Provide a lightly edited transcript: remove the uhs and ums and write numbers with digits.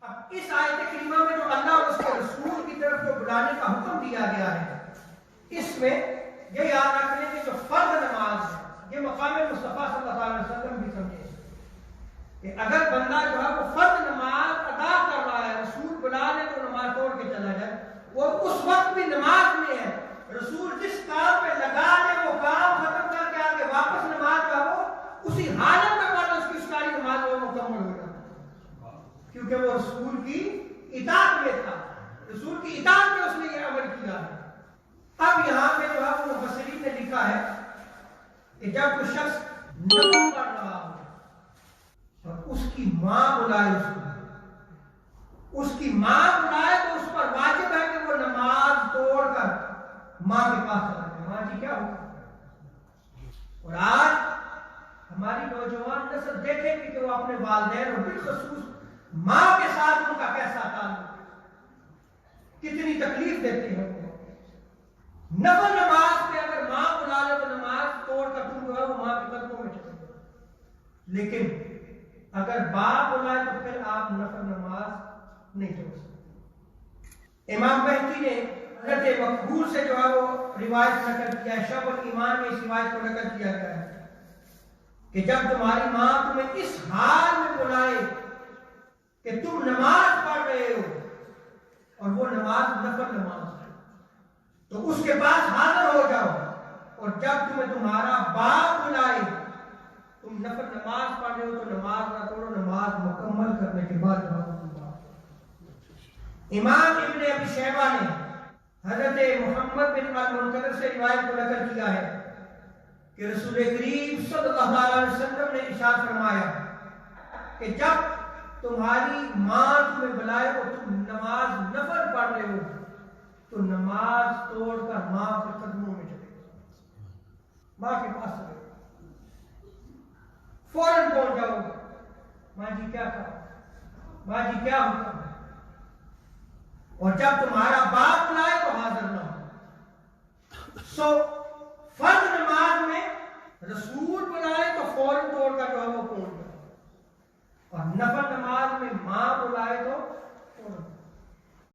اب اس آیت کریمہ میں جو اللہ اور اس کے رسول کی طرف جو بلانے کا حکم دیا گیا ہے، اس میں یہ یاد رکھ لیں کہ جو فرض نماز ہے، یہ مقام مصطفیٰ صلی اللہ علیہ وسلم بھی سمجھے کہ اگر بندہ جو ہے وہ فرض نماز ادا کر رہا ہے، رسول بلا لے تو نماز توڑ کے چلا جائے، اور اس وقت بھی نماز میں ہے، رسول جس کام پہ لگا دے وہ کام ختم کر کے آگے واپس نماز کا ہو، اسی حالت میں بعد اس کی ساری نماز وہ مکمل ہو جاتا ہے، کیونکہ وہ رسول کی اطاعت میں تھا، رسول کی اطاعت میں اس نے یہ عمل کیا ہے۔ اب یہاں پہ جو ہے وہ مفسرین نے لکھا ہے کہ جب کوئی شخص نفل پڑھ رہا ہو اور اس کی ماں بلائے اس کی ماں بلائے تو اس پر واجب ہے کہ وہ نماز توڑ کر ماں کے پاس چلا جائے۔ ماں جی کیا ہوگا؟ اور آج ہماری نوجوان نسل دیکھے گی کہ وہ اپنے والدین اور بالخصوص ماں کے ساتھ ان کا کیسا تعلق ہے، کتنی تکلیف دیتے ہیں۔ نفل نماز پہ اگر ماں بلا لے تو نماز توڑ کر تم جو ہے وہ ماں کے قدموں میں چلے جاؤ، لیکن اگر باپ بلائے تو پھر آپ نفل نماز نہیں توڑ سکتے۔ امام مہدی نے حضرت مقبول سے جو ہے وہ روایت نقل کیا ہے، شعب الایمان میں اس روایت کو نقل کیا گیا ہے کہ جب تمہاری ماں تمہیں اس حال میں بلائے کہ تم نماز پڑھ رہے ہو اور وہ نماز نفل نماز ہے تو اس کے پاس حاضر ہو جاؤ، اور جب تمہیں تمہارا باپ بلائے تم نفل نماز پڑھ رہے ہو تو نماز نہ توڑو، نماز مکمل کرنے کے بعد امام ابن ابی شیبہ نے حضرت محمد بن المنکدر سے روایت کو نقل کیا ہے کہ رسول کریم صلی اللہ علیہ وسلم نے ارشاد فرمایا کہ جب تمہاری ماں تمہیں بلائے اور تم نماز نفل پڑھ رہے ہو تو نماز توڑ کر ماں کے قدموں میں چلے جاؤ، ماں کے پاس چلے جاؤ، فوراً پہنچ جاؤ، ماں جی کیا کہا، ماں جی کیا حکم ہے، اور جب تمہارا باپ بلائے تو حاضر نہ ہو۔ سو فرض نماز میں رسول بلائے تو فوراً توڑ کر جو ہے وہ پہنچ جاؤ، اور نفل نماز میں ماں